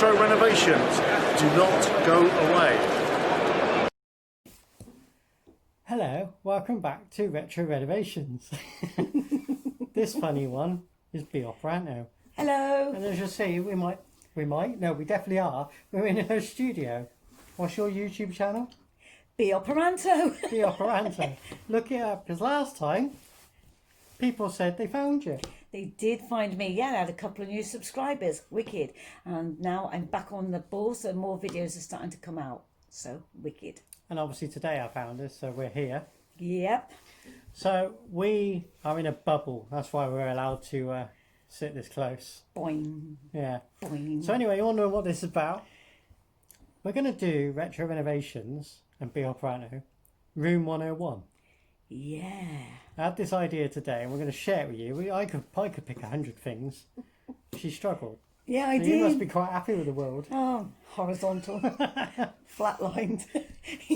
Retro Renovations. Do not go away. Hello, welcome back to Retro Renovations. This funny one is Bee Operanto. Hello. And as you'll see, we definitely are. We're in her studio. What's your YouTube channel? Bee Operanto. Bee Operanto. Look it up, because last time people said they found you. They did find me. Yeah, I had a couple of new subscribers. Wicked. And now I'm back on the ball, so more videos are starting to come out. So, wicked. And obviously today I found us, so we're here. Yep. So we are in a bubble. That's why we're allowed to sit this close. Boing. Yeah. Boing. So anyway, you all know what this is about. We're going to do Retro Renovations and Bee Operanto, Room 101. Yeah. I had this idea today and we're going to share it with you. I could pick 100 things. She struggled. Yeah, I So did. you must be quite happy with the world. Oh, horizontal. Flatlined.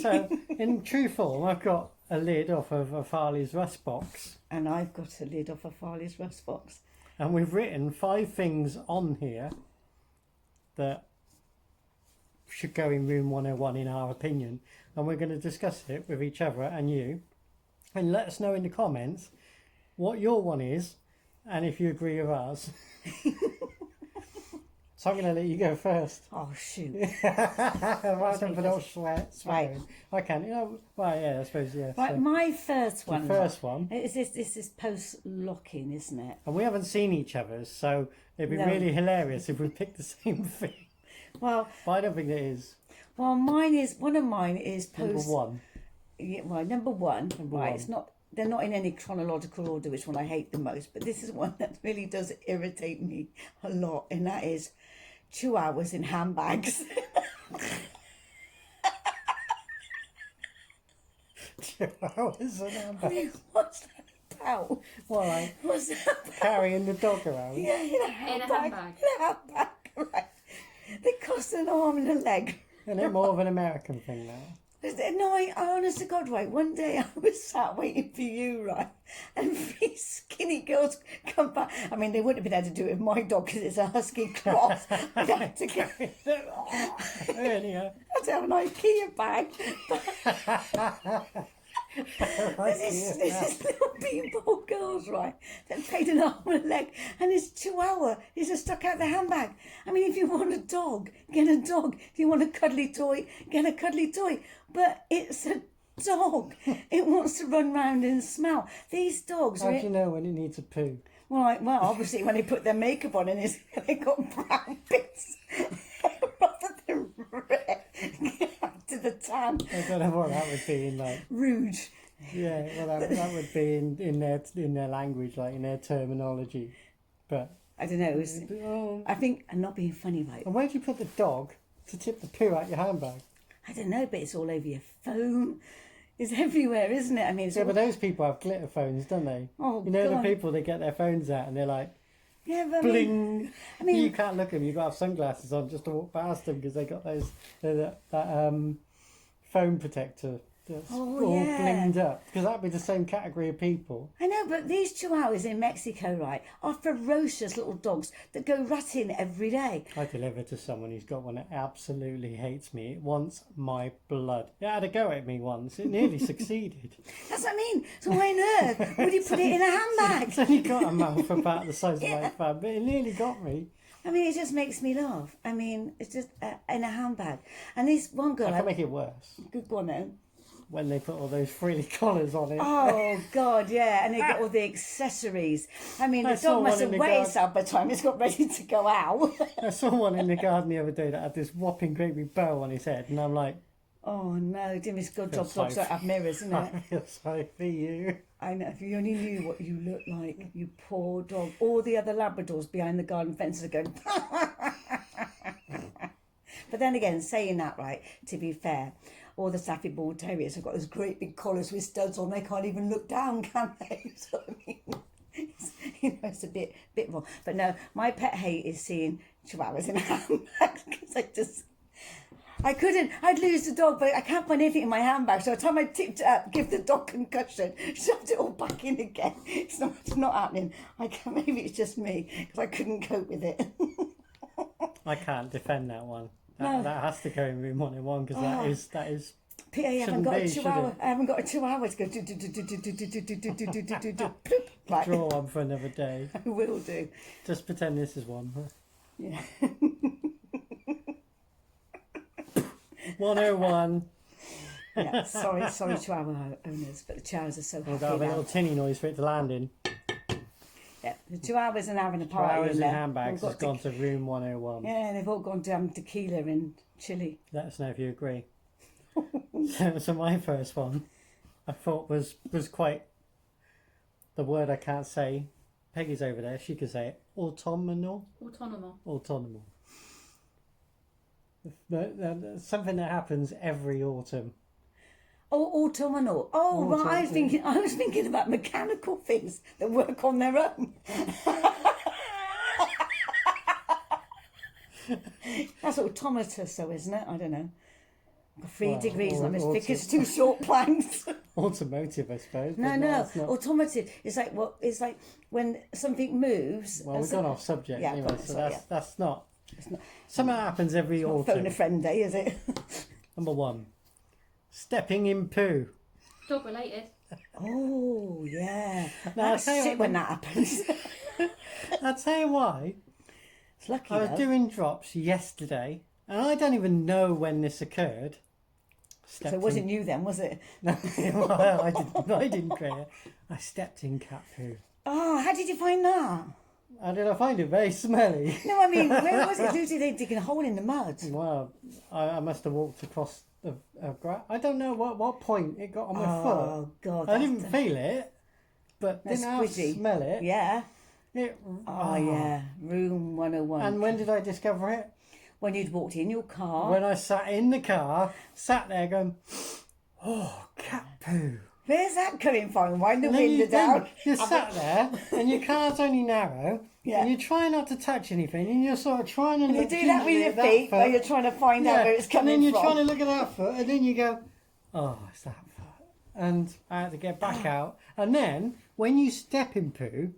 So, in true form, I've got a lid off of a Farley's Rust box. And I've got a lid off a Farley's Rust box. And we've written 5 things on here that should go in room 101 in our opinion. And we're going to discuss it with each other and you. And let us know in the comments what your one is and if you agree with ours. So I'm going to let you go first. Oh, shoot. Right, for not swearing. Right. I can, well, yeah, I suppose, yeah. Right, so my first one. the first one. This is post-locking, isn't it? And we haven't seen each other's, so it'd be No. really hilarious if we picked the same thing. Well, But I don't think it is. one of mine is post. Number one. Yeah, well, number one, Number right? one. It's not. They're not in any chronological order, which one I hate the most. But this is one that really does irritate me a lot, and that is 2 hours in handbags. 2 hours an I hour. mean, what's that about? Well, like What's that about? carrying the dog around. Yeah, in a handbag. In a handbag, right? They cost an arm and a leg. Isn't it more of an American thing now? No, I honest to God, right, one day I was sat waiting for you, right, and these skinny girls come back. I mean, they wouldn't have been able to do it with my dog because it's a husky cross. I'd have to get... Anyhow. I'd have an IKEA bag. This is little people girls, right, that paid an arm and a leg, and it's 2 hours. It's just stuck out the handbag. I mean, if you want a dog, get a dog. If you want a cuddly toy, get a cuddly toy. But it's a dog. It wants to run round and smell. These dogs... How do you know when it needs a poo? Well, obviously when they put their makeup on and they got brown bits rather than red to the tan. I don't know what that would be in like. Rouge. Yeah, well that would be in their language, like in their terminology. But I don't know. I think I'm not being funny, right? and where do you put the dog to tip the poo out your handbag? I don't know, but it's all over your phone. It's everywhere, isn't it? I mean, it's Yeah, all... but those people have glitter phones, don't they? Oh, you know go the on. people that get their phones out and they're like, Yeah, but bling. I mean, You can't look at them. You've got to have sunglasses on just to walk past them because they got those that phone protector that's Oh, all yeah. blinged up. Because that'd be the same category of people. I know, but these 2 hours in Mexico, right, are ferocious little dogs that go rutting every day. I delivered to someone who's got one that absolutely hates me. It wants my blood. It had a go at me once. It nearly succeeded. That's what I mean. So why on earth would you put it in a handbag? It's only got a mouth about the size of my thumb, but it nearly got me. I mean, it just makes me laugh. I mean, it's just in a handbag. And this one girl... I can make it worse Good one, then. when they put all those frilly collars on it. Oh, God, yeah. And they got all the accessories. I mean, I the saw dog must one in have the weighed garden. itself by the time it's got ready to go out. I saw one in the garden the other day that had this whopping great big bow on his head, and I'm like, Oh, no. Jimmy's good job. Feel Dogs sorry don't have mirrors, isn't I it? feel sorry for you. I know. If you only knew what you look like, you poor dog. All the other Labradors behind the garden fences are going... But then again, saying that, right, to be fair, all the Saffy Bull Terriers have got those great big collars with studs on. They can't even look down, can they? So, I mean, it's a bit wrong. But no, my pet hate is seeing chihuahuas in handbags because I couldn't. I'd lose the dog, but I can't find anything in my handbag. So by the time I tipped it up, give the dog concussion, shoved it all back in again. It's not happening. I can't. Maybe it's just me because I couldn't cope with it. I can't defend that one. No. That has to go in room 101 because that is. PA haven't Shouldn't got be, a should 2 hour. it? I haven't got a 2 hours to go. Right. Draw one for another day. I will do. Just pretend this is one. Yeah. 101. Yeah. Sorry to our owners, but the chairs are so We'll happy have a now. little tinny noise for it to land in. Yeah. The 2 hours and having a 2 party hours in in there. handbags All has got gone to room 101. Yeah, they've all gone down tequila and chili. Let us know if you agree. So my first one, I thought was quite the word I can't say. Peggy's over there; she can say it. Autonomal. Autonomal. Something that happens every autumn. Oh, autumnal. Oh, right. I was thinking about mechanical things that work on their own. That's automatus, so isn't it? I don't know. I've got 3 degrees and I'm as thick as 2 short planks. Automotive, I suppose. No, it's not. automated. It's like when something moves. Well, we've gone off subject Yeah, anyway, so sorry, that's not. It's not Something that happens every phone autumn. a friend day, is it? Number 1, stepping in poo. Dog related. Oh, yeah. Now, That's I'll tell you shit what- when that happens. I'll tell you why. It's lucky, I was though. doing drops yesterday, and I don't even know when this occurred. So it wasn't you then, was it? No, well, I didn't create it. I stepped in cat poo. Oh, how did you find that? How did I find it? Very smelly. No, I mean, where was it? Usually they dig a hole in the mud. Well, I must have walked across the grass. I don't know what point it got on my foot. Oh, God. I that's didn't feel it, but That's didn't have to squidgy. smell it. Yeah. It, Oh, yeah. Room 101. And when did I discover it? When you'd walked in your car. When I sat in the car, sat there going, oh, cat poo. Where's that coming from? Wind the And then window down. you sat there, and your car's only narrow, Yeah. and you try not to touch anything, and you're sort of trying to You look do that with gingerly your at that feet foot. while you're trying to find out where it's coming and then you're from. trying to look at that foot, and then you go, oh, it's that foot. And I had to get back out. And then, when you step in poo,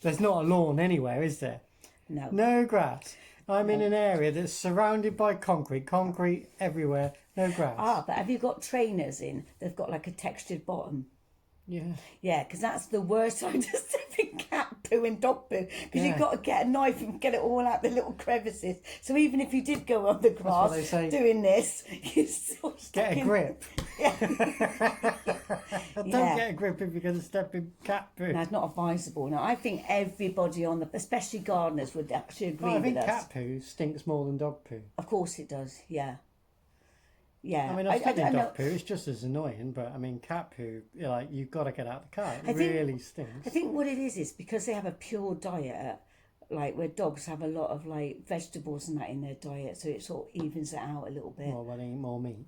there's not a lawn anywhere, is there? No. No grass. I'm in an area that's surrounded by concrete everywhere, no grass. Ah, but have you got trainers in? They've got like a textured bottom. Yeah. Yeah, because that's the worst time to step in cat poo and dog poo. Because Yeah. you've got to get a knife and get it all out the little crevices. So even if you did go on the what grass they say. doing this, you still stuck Get a in- grip. Yeah. Don't Yeah. get a grip if you're going to step in cat poo. No, it's not advisable. No, I think everybody on the, especially gardeners, would actually agree Well, I think with us. cat poo stinks more than dog poo. Of course it does. Yeah. Yeah. I mean, I've stepped in know. dog poo. It's just as annoying, but I mean, cat poo. Like you've got to get out the car. It I think- really stinks. I think what it is because they have a pure diet, like where dogs have a lot of like vegetables and that in their diet, so it sort of evens it out a little bit. Well, they eat more meat.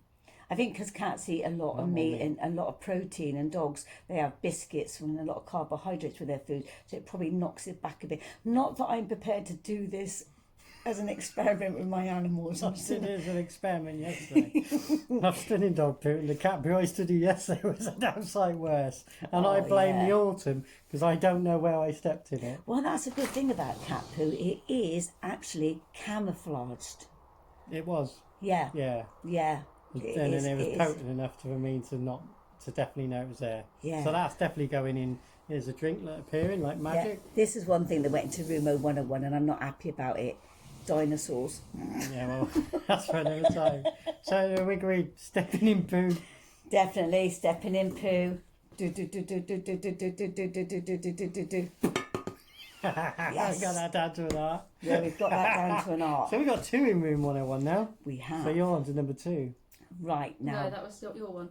I think because cats eat a lot of more meat meat. and a lot of protein, and dogs, they have biscuits and a lot of carbohydrates with their food, so it probably knocks it back a bit. Not that I'm prepared to do this as an experiment with my animals. I did it as an experiment yesterday. I've stood in dog poo, and the cat poo I used to do yesterday was a damn sight worse. And I Oh, blame yeah. the autumn because I don't know where I stepped in it. Well, that's a good thing about cat poo. It is actually camouflaged. It was, Yeah, yeah. yeah. And It then is, it was it is. potent enough for me to definitely know it was there. Yeah. So that's definitely going in. Here's a drink appearing like Yeah, magic. this is one thing that went into room 101 and I'm not happy about it. Dinosaurs. Yeah, well, that's for another time. So we agreed, stepping in poo. Definitely stepping in poo. Do do do do do do do do do do do do do do do do do. I got that down to an art. Yeah, we've got that down to an art. So we got 2 in room 101 now. We have. So you're on to number 2. Right now. No, that was your one.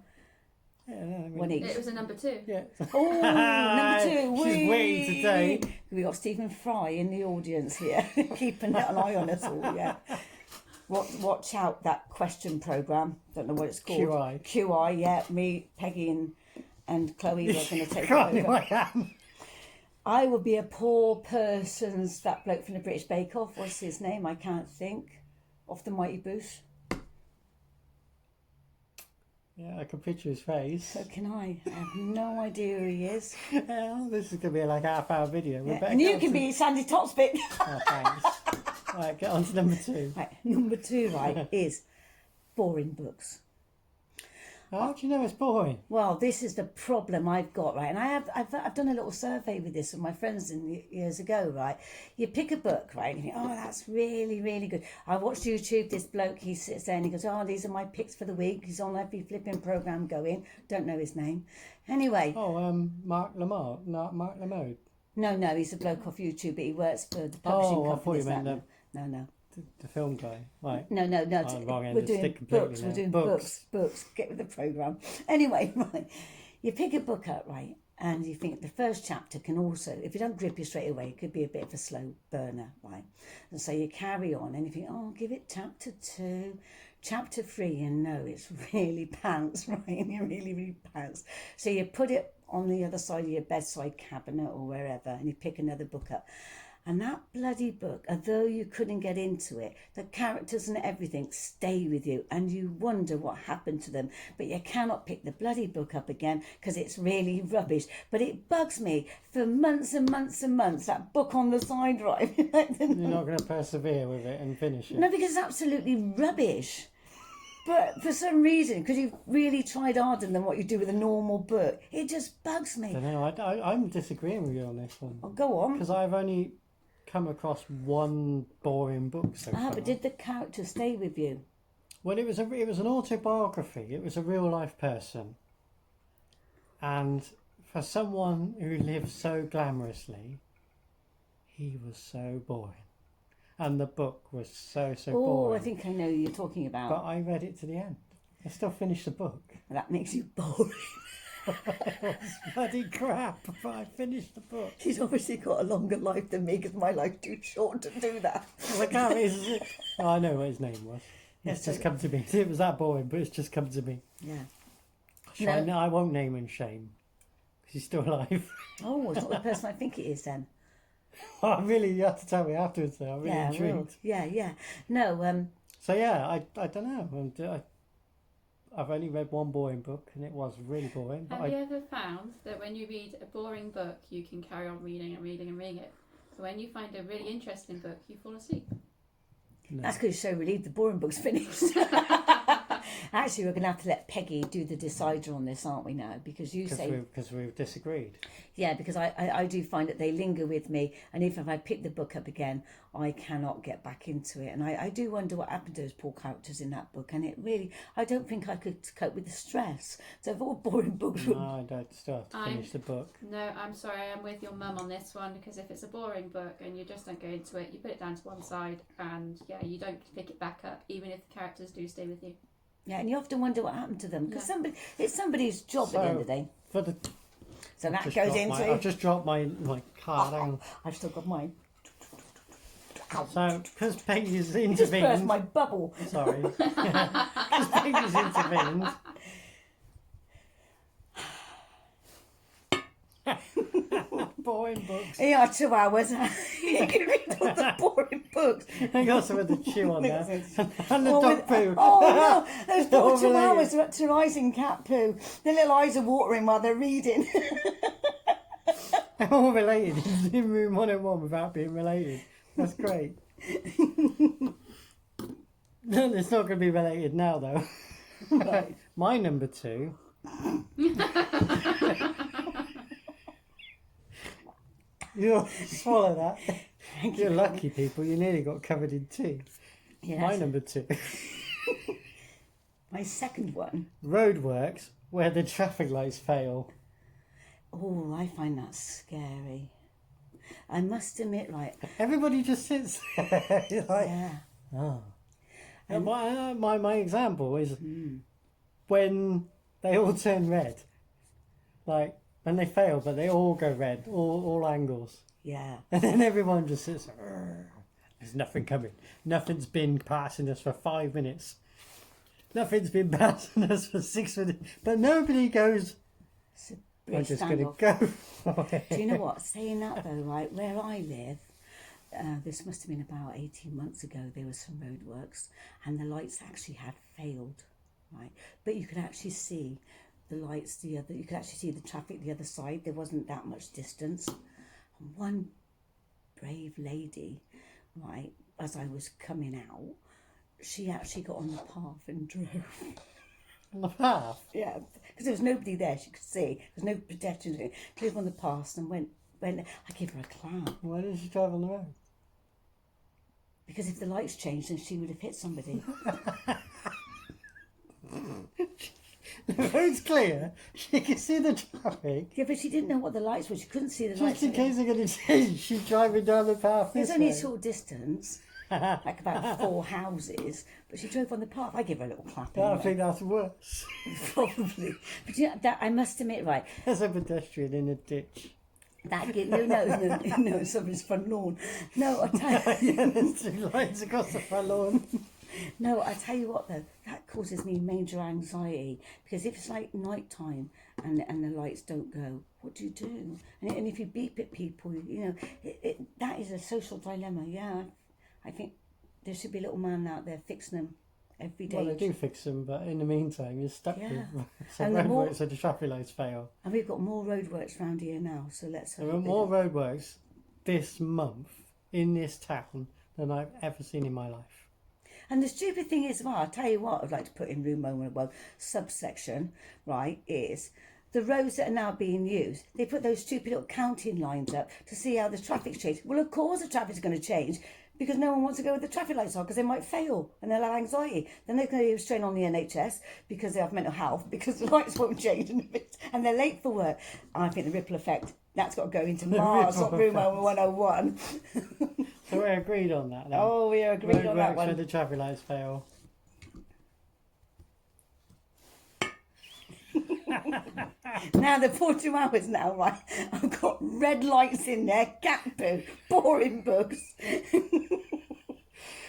Yeah, no, I mean, One each. It was a number 2. yeah. Oh, number 2. She's waiting today. We got Stephen Fry in the audience here, keeping an eye on us all. Yeah. Watch out that question program. Don't know what it's called. QI. QI. Yeah. Me, Peggy, and Chloe were going to take it God, over. I am. I would be a poor person's, that bloke from the British Bake Off. What's his name? I can't think. Off the Mighty Boosh. Yeah, I can picture his face. So can I. I have no idea who he is. Well, this is going to be like a half-hour video. We better And you go can to- be Sandy Topspick. Oh, thanks. Right, get on to number 2. Right, number 2, right, is boring books. How do you know it's boring? Well, this is the problem I've got, right? And I've done a little survey with this with my friends years ago, right? You pick a book, right? And you think, oh, that's really, really good. I watched YouTube. This bloke, he sits there and he goes, oh, these are my picks for the week. He's on every flipping program going. Don't know his name. Anyway. Oh, Mark Lamar, not Mark Lamode. No, he's a bloke off YouTube, but he works for the publishing company. I thought you meant No. The film guy, right? No. I'm wrong end We're of doing stick completely books. now. We're doing Books. books. Get with the program. Anyway, right. You pick a book up, right, and you think the first chapter can also, if you don't grip you straight away, it could be a bit of a slow burner, right? And so you carry on, and you think, oh, give it chapter 2, chapter 3, and no, it's really pants, right? And you really, really pants. So you put it on the other side of your bedside cabinet or wherever, and you pick another book up. And that bloody book, although you couldn't get into it, the characters and everything stay with you and you wonder what happened to them. But you cannot pick the bloody book up again because it's really rubbish. But it bugs me for months and months and months, that book on the side, right? You're not going to persevere with it and finish it? No, because it's absolutely rubbish. But for some reason, because you've really tried harder than what you do with a normal book, it just bugs me. I don't know, I'm disagreeing with you on this one. Oh, go on. Because I've only come across one boring book so far. But did the character stay with you? Well, it was an autobiography. It was a real life person, and for someone who lives so glamorously, he was so boring, and the book was so boring. Oh, I think I know who you're talking about. But I read it to the end. I still finished the book. That makes you boring. It was bloody crap, but I finished the book. He's obviously got a longer life than me because my life's too short to do that. I can't. I know what his name was. It's just come to me. It was that boring, but it's just come to me. Yeah. I won't name him Shame because he's still alive. Oh, it's not the person I think it is then. You have to tell me afterwards. Though. I'm really intrigued. Yeah. No. So yeah, I don't know. I've only read one boring book, and it was really boring. Have you ever found that when you read a boring book, you can carry on reading it? So when you find a really interesting book, you fall asleep. No. That's because you're so relieved the boring book's finished. Actually, we're going to have to let Peggy do the decider on this, aren't we now? Because we've disagreed. Yeah, because I do find that they linger with me, and if I pick the book up again, I cannot get back into it. And I do wonder what happened to those poor characters in that book. And it really, I don't think I could cope with the stress. So if all boring books No, I don't still have to finish the book. No, I'm sorry, I'm with your mum on this one, because if it's a boring book and you just don't go into it, you put it down to one side, and you don't pick it back up, even if the characters do stay with you. Yeah, and you often wonder what happened to them because it's somebody's job at the end of the day. So that goes into. I've just dropped my card down. I've still got mine. So because Peggy's You just burst intervened. my bubble. Sorry. Because Peggy's intervened. Boring books. Yeah, 2 hours. You can read all the boring books. I got some of the chew on there. And the dog poo. Oh no, those poor 2 Overlaid. hours are up to eyes in cat poo. Their little eyes are watering while they're reading. They're all related. It's in room 101 without being related. That's great. It's not going to be related now though. Right. My number 2. You'll swallow that. You're lucky, people. You nearly got covered in tea. Yes. My number 2. My second one. Roadworks where the traffic lights fail. Oh, I find that scary. I must admit, right. Everybody just sits there. You're like, Yeah. oh. And my example is when they all turn red. Like, when they fail, but they all go red, all angles. Yeah. And then everyone just sits there. There's nothing coming. Nothing's been passing us for 5 minutes. Nothing's been passing us for 6 minutes. But nobody goes, I'm just going to go. Do you know what? Saying that though, right, where I live, this must have been about 18 months ago, there was some roadworks and the lights actually had failed, right? But you could actually see the lights you could actually see the traffic the other side. There wasn't that much distance. And one brave lady right, as I was coming out, she actually got on the path and drove. On the path? Yeah, because there was nobody there she could see. There was no pedestrians. Drove on the path and went. I gave her a clap. Why didn't she drive on the road? Because if the lights changed, then she would have hit somebody. The road's clear. She can see the traffic. Yeah, but she didn't know what the lights were. She couldn't see the lights. Just in case they're going to change, she's driving down the path. It's this only way. a short distance, like about 4 houses, but she drove on the path. I give her a little clap. I Anyway. think that's worse. Probably. But you know, that, I must admit, right, There's a pedestrian in a ditch. no, somebody's front lawn. No, I tell you. Yeah, there's 2 lines across the front lawn. No, I tell you what though, that causes me major anxiety because if it's like night time and the lights don't go, what do you do? And if you beep at people, you know, that is a social dilemma. Yeah, I think there should be a little man out there fixing them every day. Well, they do fix them, but in the meantime, you're stuck Yeah. with some And the more- roadworks, so the traffic lights fail. And we've got more roadworks around here now, so let's There hope are they more don't- roadworks this month in this town than I've ever seen in my life. And the stupid thing is, well, I'll tell you what I'd like to put in room 101 subsection, right, is the roads that are now being used. They put those stupid little counting lines up to see how the traffic's changed. Well, of course the traffic's going to change because no one wants to go where the traffic lights are because they might fail and they'll have anxiety. Then they're going to strain on the NHS because they have mental health because the lights won't change and they're late for work. And I think the ripple effect, that's got to go into Mars, not room 101. So we're agreed on that then. Oh, we are agreed on that Roadworks where one. the traffic lights fail. Now the 42 hours now, right? I've got red lights in there, cat poo, boring books.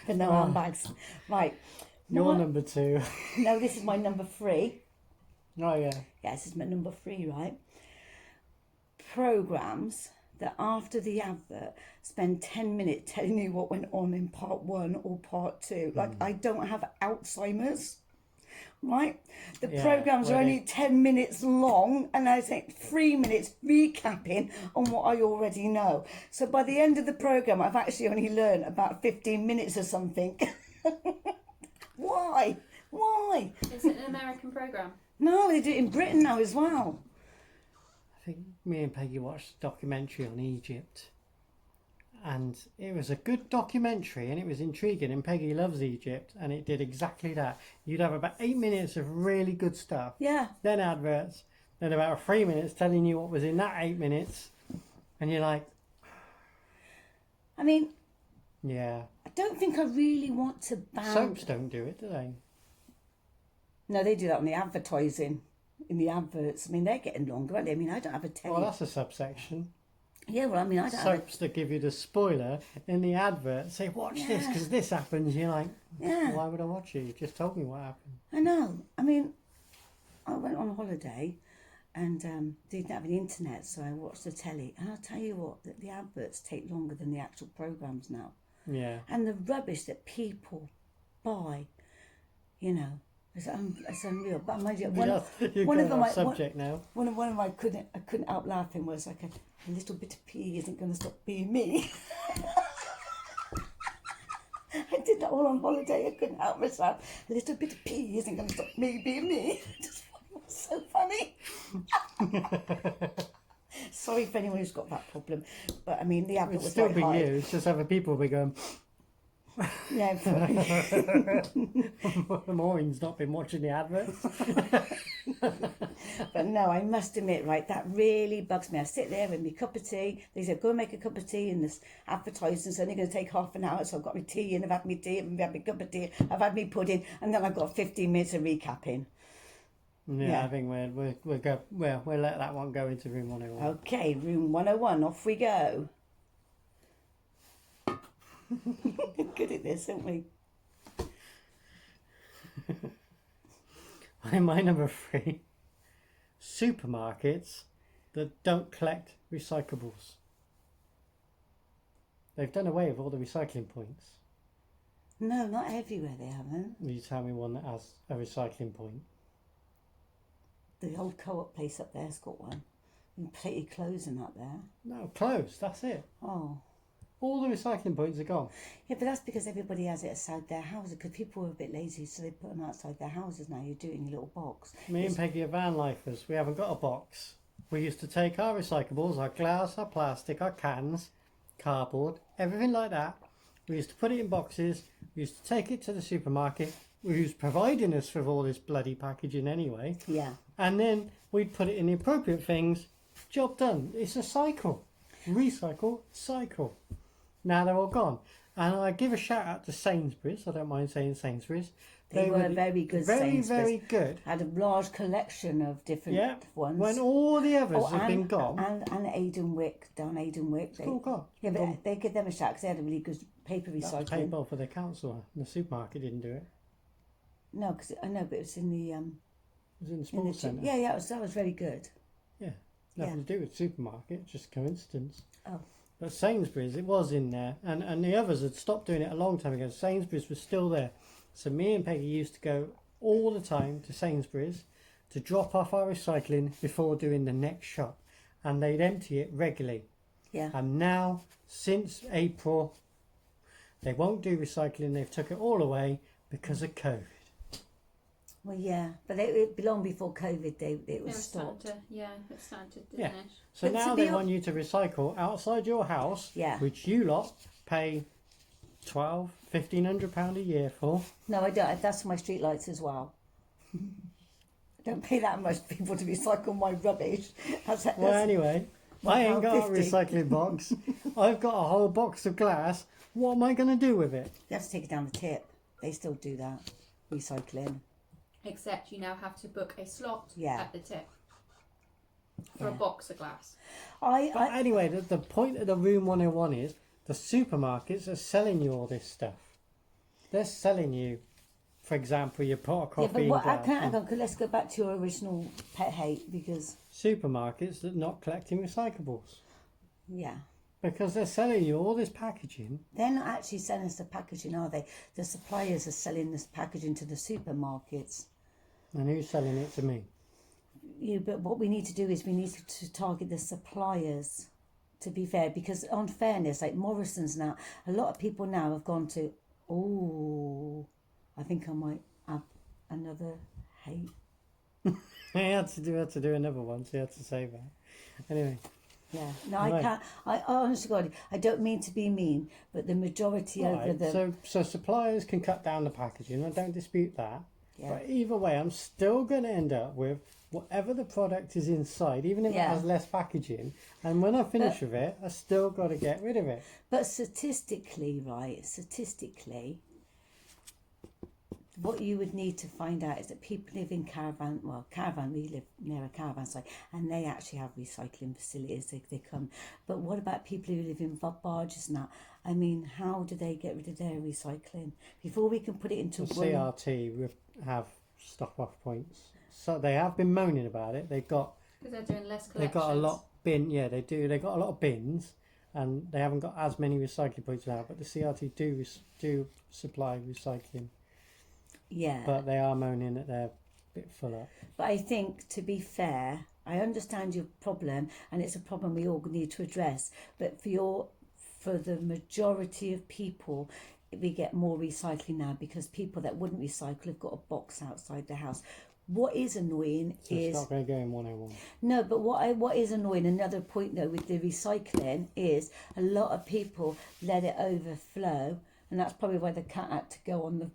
But no handbags. Right. You're My- number 2. No, this is my number 3. Oh yeah. Yeah, this is my number 3, right? Programs that after the advert spend 10 minutes telling you what went on in part 1 or part 2. Like, I don't have Alzheimer's. Right? The Yeah, programs are where only they- 10 minutes long and I take 3 minutes recapping on what I already know. So by the end of the program, I've actually only learned about 15 minutes or something. Why? Why? Is it an American program? No, they do it in Britain now as well. I think me and Peggy watched a documentary on Egypt. And it was a good documentary and it was intriguing, and Peggy loves Egypt, and it did exactly that. You'd have about 8 minutes of really good stuff, Yeah. then adverts, then about 3 minutes telling you what was in that 8 minutes, and you're like, I mean, yeah. I don't think I really want to ban... Soaps don't do it, do they? No, they do that on the advertising, in the adverts. I mean, they're getting longer, aren't they? I mean, I don't have a telly. Well, that's a subsection. Yeah, well, I mean, I don't have Soaps that give you the spoiler in the advert say, watch this because this happens. You're like, Yeah. why would I watch it? You just told me what happened. I know. I mean, I went on holiday and didn't have the internet, so I watched the telly. And I'll tell you what, the adverts take longer than the actual programmes now. Yeah. And the rubbish that people buy, you know, it's unreal. But mind you, You're one of going them, off subject now. one of my I couldn't help laughing was like a little bit of pee isn't going to stop being me. I did that all on holiday. I couldn't help myself. A little bit of pee isn't going to stop me being me. Just it was so funny. Sorry if anyone who's got that problem, but I mean the advert It'd was still quite be high. you. It's just other people will be going, Yeah, Maureen's not been watching the adverts. but no, I must admit, right, that really bugs me. I sit there with my cup of tea. They said, go and make a cup of tea, and this advertising's only going to take half an hour. So I've got my tea, and I've had my tea, I've had my cup of tea, I've had my pudding, and then I've got 15 minutes of recapping. Yeah, Yeah. I think we'll let that one go into room 101. Okay, room 101, off we go. Good at this, aren't we? My number 3, supermarkets that don't collect recyclables. They've done away with all the recycling points. No, not everywhere they haven't. Will you tell me one that has a recycling point? The old co-op place up there's got one. Completely closing up there. No, closed, that's it. Oh, All the recycling points are gone. Yeah, but that's because everybody has it outside their houses. Because people are a bit lazy, so they put them outside their houses now. You do it in a little box. Me and Peggy are van lifers. We haven't got a box. We used to take our recyclables, our glass, our plastic, our cans, cardboard, everything like that. We used to put it in boxes. We used to take it to the supermarket, who's providing us with all this bloody packaging anyway. Yeah. And then we'd put it in the appropriate things. Job done. It's a cycle. Recycle, cycle. Now they're all gone. And I give a shout out to Sainsbury's. I don't mind saying Sainsbury's. They were very good. Very, Sainsbury's. very good. Had a large collection of different ones. When all the others have been gone. And Aidenwick, down Aidenwick. It's all gone. Yeah, but they give them a shout because they had a really good paper That was recycling. paid well for the council. The supermarket didn't do it. No, because I know, but it was in the It was in the sports centre. yeah, that was very good. Yeah. Nothing to do with supermarket, just coincidence. Oh. But Sainsbury's, it was in there. And the others had stopped doing it a long time ago. Sainsbury's was still there. So me and Peggy used to go all the time to Sainsbury's to drop off our recycling before doing the next shop. And they'd empty it regularly. Yeah. And now, since April, they won't do recycling. They've took it all away because of COVID. Well, yeah, but it long before COVID, it was stopped. It's starting to Yeah. diminish. So But to now be they hon- want you to recycle outside your house, Yeah. which you lot pay £1,500 a year for. No, I don't. That's my street lights as well. I don't pay that much for people to recycle my rubbish. Well, anyway, I ain't got a £1.50. recycling box. I've got a whole box of glass. What am I going to do with it? You have to take it down the tip. They still do that, recycling. Except you now have to book a slot Yeah. at the tip for a box of glass. But anyway, the point of the Room 101 is the supermarkets are selling you all this stuff. They're selling you, for example, your pot of coffee. Yeah, but and what, glass. hang on, let's go back to your original pet hate because, Supermarkets that are not collecting recyclables. yeah. Because they're selling you all this packaging. They're not actually selling us the packaging, are they? The suppliers are selling this packaging to the supermarkets. And who's selling it to me? But what we need to do is we need to target the suppliers, to be fair, because on fairness, like Morrison's now, a lot of people now have gone to, I think I might have another hate. I had to do another one, so you had to say that. Anyway. Yeah, no, Right. I can't. I honestly, God, I don't mean to be mean, but the majority over Right, the so suppliers can cut down the packaging. I don't dispute that. Yeah. But either way, I'm still going to end up with whatever the product is inside, even if it Yeah. has less packaging. And when I finish with it, I still got to get rid of it. But statistically, right? What you would need to find out is that people live in we live near a caravan site, and they actually have recycling facilities. They come. But what about people who live in barges now? I mean, how do they get rid of their recycling? Before we can put it into The CRT have stop off points. So they have been moaning about it. They've got Because they're doing less collections. They've got a lot they do. They've got a lot of bins, and they haven't got as many recycling points now. But the CRT do supply recycling. Yeah. But they are moaning that they're a bit full up. But I think, to be fair, I understand your problem, and it's a problem we all need to address. But for the majority of people, we get more recycling now because people that wouldn't recycle have got a box outside their house. What is annoying So is it's not going to go in 101. no, but what is annoying, another point though with the recycling is a lot of people let it overflow, and that's probably why the cat had to go on the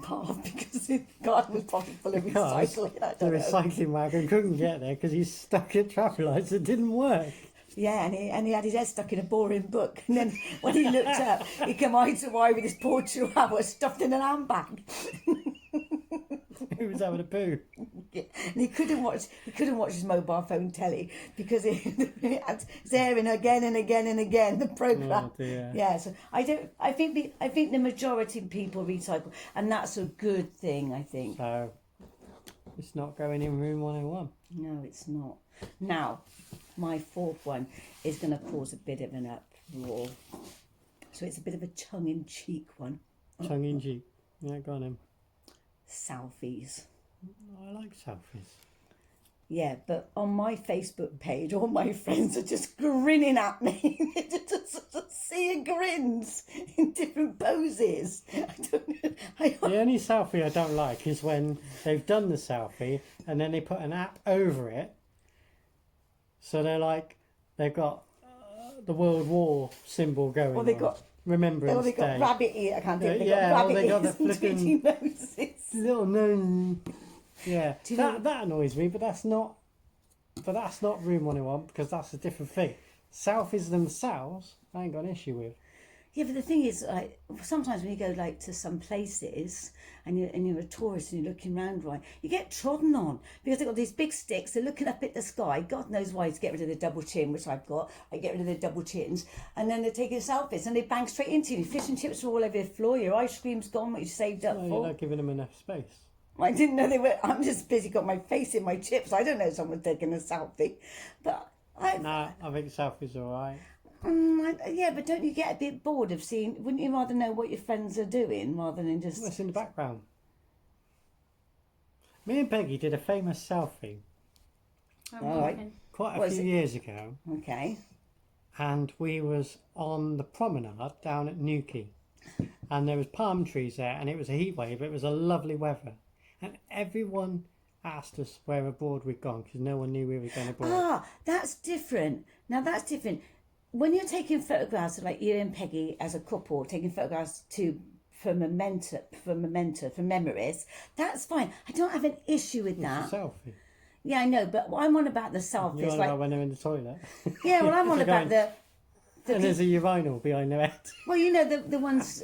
path because the garden was probably full of Because recycling. I the don't know. recycling wagon couldn't get there because he's stuck at traffic lights that didn't work. Yeah, and he had his head stuck in a boring book, and then when he looked up, he came eye to eye with his poor chihuahua stuffed in an handbag. He was having a poo. Yeah. And he couldn't watch his mobile phone telly because it had airing again and again and again the program. Oh dear. Yeah, so I think the majority of people recycle, and that's a good thing. I think. So it's not going in room 101. No, it's not. Now, my fourth one is going to cause a bit of an uproar. So it's a bit of a tongue-in-cheek one. Tongue in cheek. Yeah, go on him. Selfies. I like selfies. Yeah, but on my Facebook page, all my friends are just grinning at me. Just seeing grins in different poses. I don't, The only selfie I don't like is when they've done the selfie and then they put an app over it. So they've got the World War symbol going Or they on. got Remembrance they got Day. rabbit ear. I can't do it. They Yeah, got or rabbit they got ears the and flipping- twitchy noses. Little nose. Yeah, Do you know- that annoys me, but that's not Room 101 because that's a different thing. Selfies themselves, I ain't got an issue with. Yeah, but the thing is, like, sometimes when you go like to some places and you're a tourist and you're looking around, right, you get trodden on because they've got these big sticks. They're looking up at the sky. God knows why, to get rid of the double chin, which I've got. I get rid of the double chins, and then they're taking selfies and they bang straight into you. Fish and chips are all over the floor. Your ice cream's gone, what you saved up No, for. you're not giving them enough space. I didn't know they were. I'm just busy got my face in my chips. I don't know if someone's taking a selfie, but Nah, I think selfies are alright. yeah, but don't you get a bit bored of seeing? Wouldn't you rather know what your friends are doing rather than just? What's in the background? Me and Peggy did a famous selfie All right. quite What a is few it? years ago, Okay. and we was on the promenade down at Newquay, and there was palm trees there, and it was a heat wave. It was a lovely weather, and everyone asked us where abroad we'd gone because no one knew we were going abroad. Ah, that's different. Now that's different. When you're taking photographs of like you and Peggy as a couple, taking photographs for memories, that's fine. I don't have an issue with that. It's a selfie. Yeah, I know, but I'm on about the selfies. You're on Like, about when they're in the toilet. yeah, well, I'm on They're about going- the And there's a urinal behind their head. well, you know the ones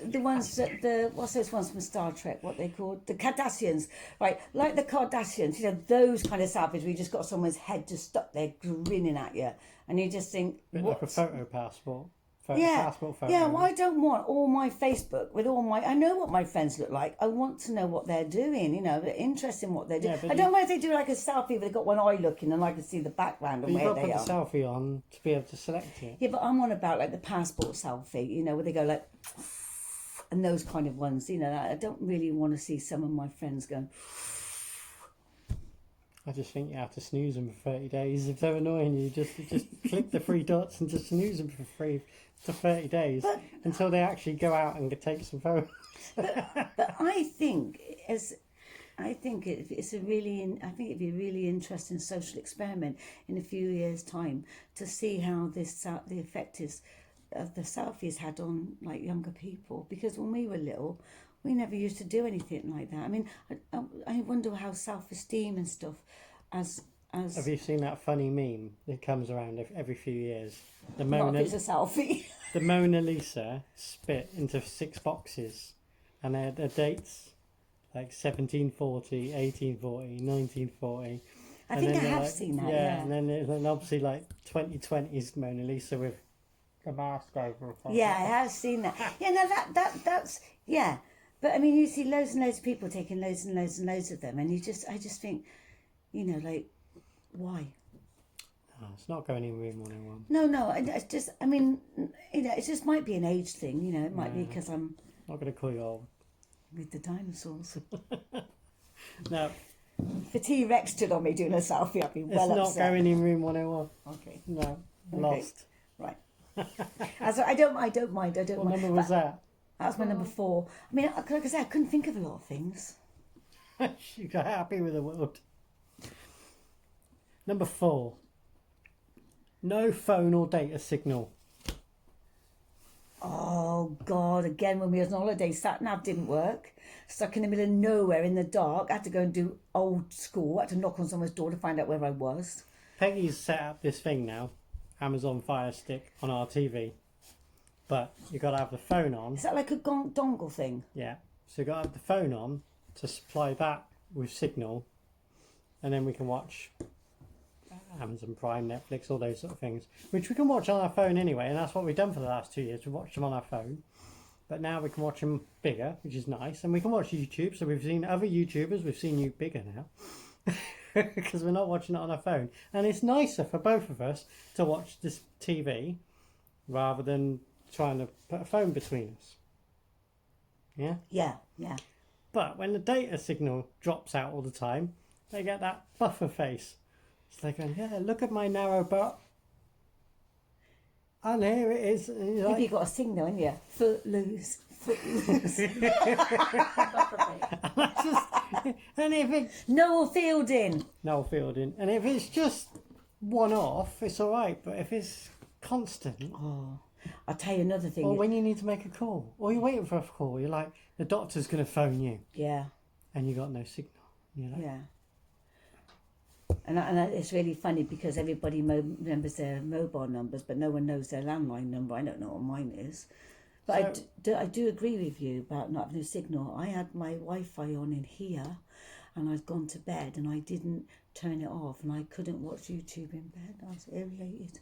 that the what's those ones from Star Trek? What they called the Kardashians, right? Like the Kardashians, you know those kind of selfies where you just got someone's head just stuck there grinning at you, and you just think, Bit what? like a photo passport. Yeah, Passport photo. yeah. Well, I don't want all my Facebook with all my. I know what my friends look like. I want to know what they're doing. You know, they're interested in what they're doing. Yeah, but I don't know if they do like a selfie where they've got one eye looking and I can see the background But and you've where got to they put the are. selfie on to be able to select it. Yeah, but I'm on about like the passport selfie, you know, where they go like, and those kind of ones, you know. I don't really want to see some of my friends going. I just think you have to snooze them for 30 days. If they're annoying you, just click the three dots and just snooze them for 30 days until they actually go out and take some photos. But I think it's a really, I think it'd be a really interesting social experiment in a few years' time to see how the effect is of the selfies had on like younger people. Because when we were little, we never used to do anything like that. I mean, I wonder how self-esteem and stuff as Have you seen that funny meme that comes around every few years? The not if it's a selfie. the Mona Lisa spit into 6 boxes, and their dates like 1740, 1840, 1940. I think I have seen that. Yeah. And then obviously like 2020's Mona Lisa with a mask over. Yeah, I have seen that. Yeah, no, that's yeah. But I mean, you see loads and loads of people taking loads and loads and loads of them, and I just think, you know, like, why? No, it's not going in room 101. No, it's just, I mean, you know, it just might be an age thing, you know. It might be because I'm Not going to call you old. with the dinosaurs. No, If a T-Rex stood on me doing a selfie, I'd be it's well not upset. going in room 101. Okay, No, lost. right. I don't mind. What mind. number was that? That's my number 4. I mean, like I said, I couldn't think of a lot of things. You got happy with the world. Number 4. No phone or data signal. Oh God! Again, when we was on holiday, sat nav didn't work. Stuck in the middle of nowhere in the dark. I had to go and do old school. I had to knock on someone's door to find out where I was. Peggy's set up this thing now, Amazon Fire Stick on our TV. But you got to have the phone on. Is that like a dongle thing? Yeah. So you got to have the phone on to supply that with signal, and then we can watch Amazon Prime, Netflix, all those sort of things, which we can watch on our phone anyway, and that's what we've done for the last 2 years. We've watched them on our phone, but now we can watch them bigger, which is nice, and we can watch YouTube. So we've seen other YouTubers, we've seen you bigger now, because we're not watching it on our phone, and it's nicer for both of us to watch this TV rather than trying to put a phone between us. Yeah. Yeah. But when the data signal drops out all the time, they get that buffer face. It's like, yeah, look at my narrow butt. And here it is. And you're Maybe like, you got to sing though, haven't you? Footloose, footloose. and if it Noel Fielding. no Fielding, and if it's just one off, it's all right. But if it's constant, Oh, I'll tell you another thing. or when you need to make a call, or you're waiting for a call, you're like, the doctor's going to phone you, Yeah, and you got no signal. You're like, yeah. And it's really funny because everybody remembers their mobile numbers, but no one knows their landline number. I don't know what mine is. But So- I do agree with you about not having a signal. I had my Wi-Fi on in here, and I'd gone to bed, and I didn't turn it off, and I couldn't watch YouTube in bed. I was irritated.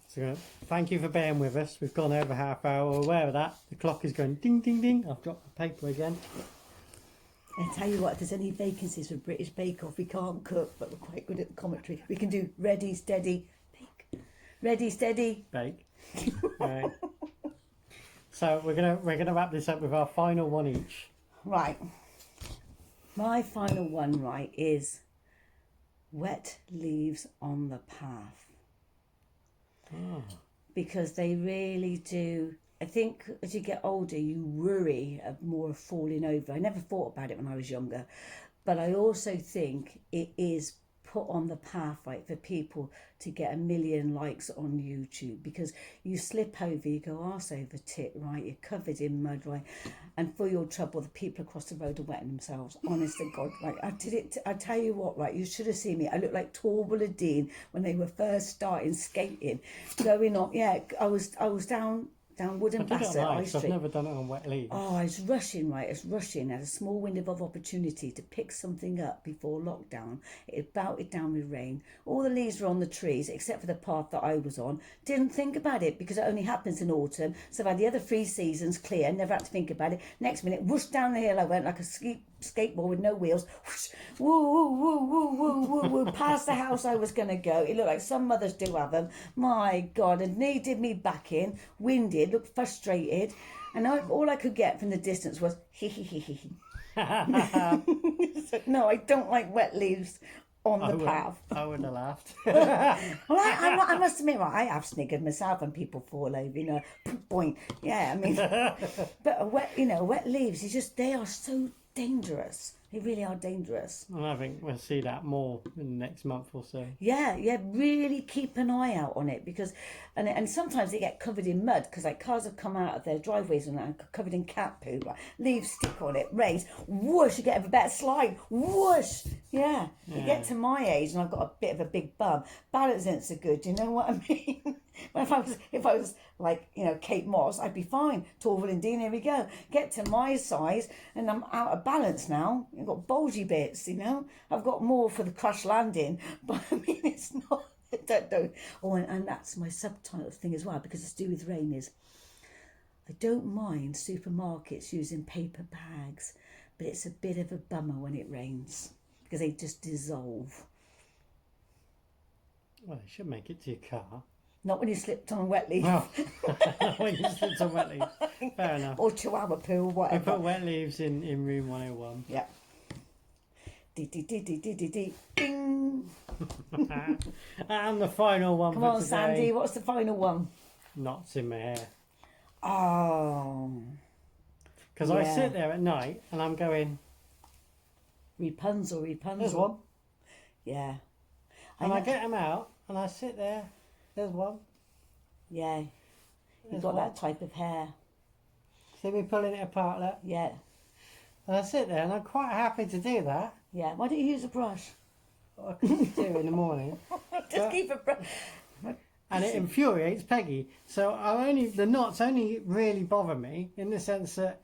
So thank you for bearing with us. We've gone over half hour. We're aware of that. The clock is going ding, ding, ding. I've dropped the paper again. I tell you what, if there's any vacancies for British Bake Off, we can't cook, but we're quite good at the commentary. We can do ready, steady, bake. Ready, steady. Bake. Right. So we're gonna wrap this up with our final one each. Right. My final one, right, is wet leaves on the path. Oh. Because they really do. I think as you get older, you worry of more falling over. I never thought about it when I was younger, but I also think it is put on the path, right, for people to get 1 million likes on YouTube, because you slip over, you go arse over tit, right, you're covered in mud, right, and for your trouble, the people across the road are wetting themselves. Honest to God, right, I did it. I tell you what, right, you should have seen me. I looked like Torbal Dean when they were first starting skating, going on. Yeah, I was down Wooden I did it Bassett on High ice. I've Street. never done it on wet leaves. Oh, I was rushing, right? I was rushing. I had a small window of opportunity to pick something up before lockdown. It had belted down with rain. All the leaves were on the trees, except for the path that I was on. Didn't think about it because it only happens in autumn. So I've had the other 3 seasons clear, never had to think about it. Next minute, whoosh, down the hill I went like a skateboard with no wheels. Whoosh, woo, woo, woo, woo, woo, woo, woo, past the house I was going to go. It looked like some mothers do have them. My God, and needed me back in, winded, looked frustrated. And all I could get from the distance was hee hee hee hee. So, no, I don't like wet leaves on the path. I would have laughed. Well, I must admit, right, I have sniggered myself when people fall over, you know, point. Yeah, I mean, but wet leaves, they are so dangerous. They really are dangerous. And I think we'll see that more in the next month or so. Yeah, really keep an eye out on it because, and sometimes they get covered in mud because like cars have come out of their driveways and are covered in cat poo. Like leaves stick on it, rains, whoosh, you get a better slide, whoosh. Yeah, you get to my age and I've got a bit of a big bum. Balance isn't so good. You know what I mean? But if I was like, you know, Kate Moss, I'd be fine. Torval and Dean, here we go. Get to my size and I'm out of balance now. I've got bulgy bits, you know. I've got more for the crash landing, but I mean, it's not. Don't. Oh, and that's my subtitle thing as well, because it's to do with rain. Is I don't mind supermarkets using paper bags, but it's a bit of a bummer when it rains because they just dissolve. Well, they should make it to your car. Not when you slipped on a wet leaf. Well, when you slipped on wet leaves. Fair enough. Or chihuahua poo or We whatever. put wet leaves in room 101. Yeah. Ding. And the final one Come for on, today. Sandy. What's the final one? Knots in my hair. Oh, Because I Yeah. sit there at night and I'm going, Rapunzel. there's one. Yeah. And I know. get them out and I sit there, there's one. Yeah. You've There's got one. that type of hair. See me pulling it apart, look. Yeah. And I sit there and I'm quite happy to do that. Yeah. Why don't you use a brush? I could do in the morning. Just keep a brush. And it infuriates Peggy. So the knots only really bother me in the sense that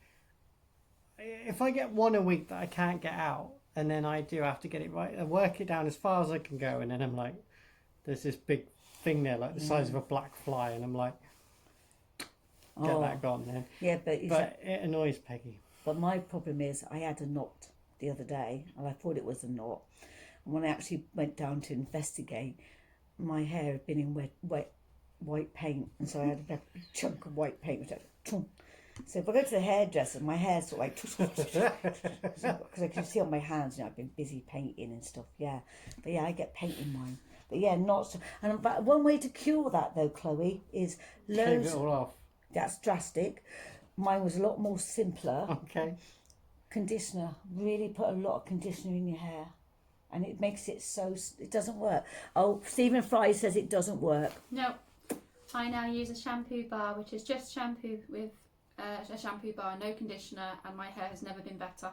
if I get one a week that I can't get out, and then I do have to get it right, I work it down as far as I can go, and then I'm like, there's this big thing there, like the size of a black fly, and I'm like, get that gone then. Yeah, but it annoys Peggy. But my problem is I had a knot the other day and I thought it was a knot. And when I actually went down to investigate, my hair had been in wet white paint, and so I had a big chunk of white paint which I chunk. So if I go to the hairdresser, my hair's sort of like because I can see on my hands, I've been busy painting and stuff. Yeah, but yeah, I get painting mine. But yeah, not so. And but one way to cure that though, Chloe, is Shave loads. it all off. That's drastic. Mine was a lot more simpler. Okay. Conditioner. Really put a lot of conditioner in your hair, and it makes it so. It doesn't work. Oh, Stephen Fry says it doesn't work. No, I now use a shampoo bar, which is just shampoo with a shampoo bar, no conditioner, and my hair has never been better.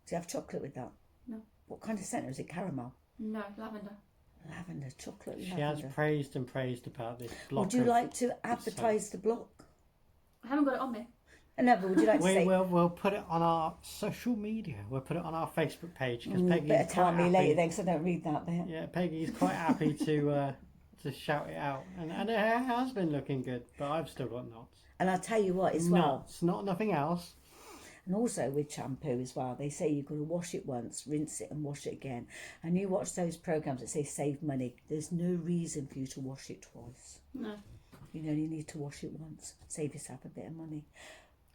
Do you have chocolate with that? No. What kind of scent is it? Caramel? No, lavender. Lavender, chocolate. She lavender. has praised and praised about this block. Would you like to advertise the block? I haven't got it on me. No, but would you like to say? We'll put it on our social media. We'll put it on our Facebook page because Peggy's Better tell quite me happy. later then, because I don't read that bit. Yeah, Peggy's quite happy to shout it out, and her hair has been looking good, but I've still got knots. And I'll tell you what as well. Knots, not nothing else. And also with shampoo as well, they say you've got to wash it once, rinse it and wash it again. And you watch those programmes that say save money. There's no reason for you to wash it twice. No. You only need to wash it once. Save yourself a bit of money.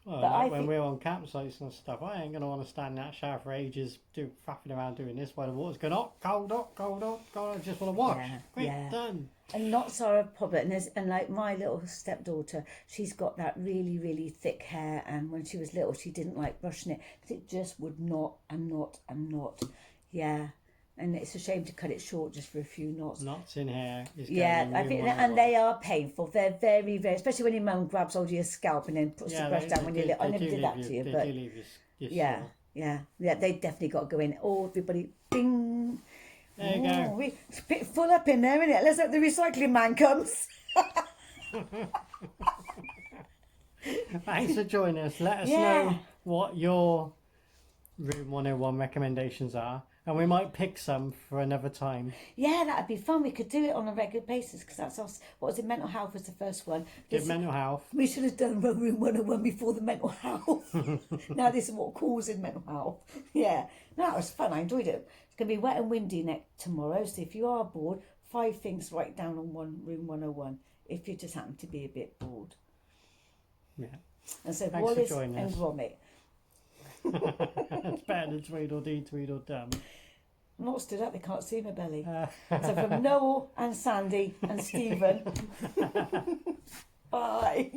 Well, But like when we're on campsites and stuff, I ain't going to want to stand in that shower for ages, faffing around doing this while the water's going, cold. I just want to wash. Yeah, Quick, yeah. done. And knots are a problem. And like my little stepdaughter, she's got that really, really thick hair. And when she was little, she didn't like brushing it because it just would knot and knot and knot. Yeah. And it's a shame to cut it short just for a few knots. Knots in hair is Yeah, going I in think, one and of they are painful. They're very, very, especially when your mum grabs hold of your scalp and then puts the brush down when you're little. I never did that to you, but yeah, they definitely got to go in. Oh, everybody, bing. There you go. It's a bit full up in there, isn't it? Let's hope the recycling man comes. Thanks for joining us. Let us know what your Room 101 recommendations are, and we might pick some for another time. Yeah, that'd be fun. We could do it on a regular basis because that's us. What was it? Mental health was the first one. Mental health. We should have done Room 101 before the mental health. Now this is what causes mental health. Yeah, no, it was fun. I enjoyed it. It's going to be wet and windy tomorrow, so if you are bored, 5 things to write down on Room 101 if you just happen to be a bit bored. Yeah. And so Thanks Wallace for joining and us. Gromit. It's better than Tweedledee, Tweedledum. I'm not stood up, they can't see my belly. So from Noel and Sandy and Stephen, bye.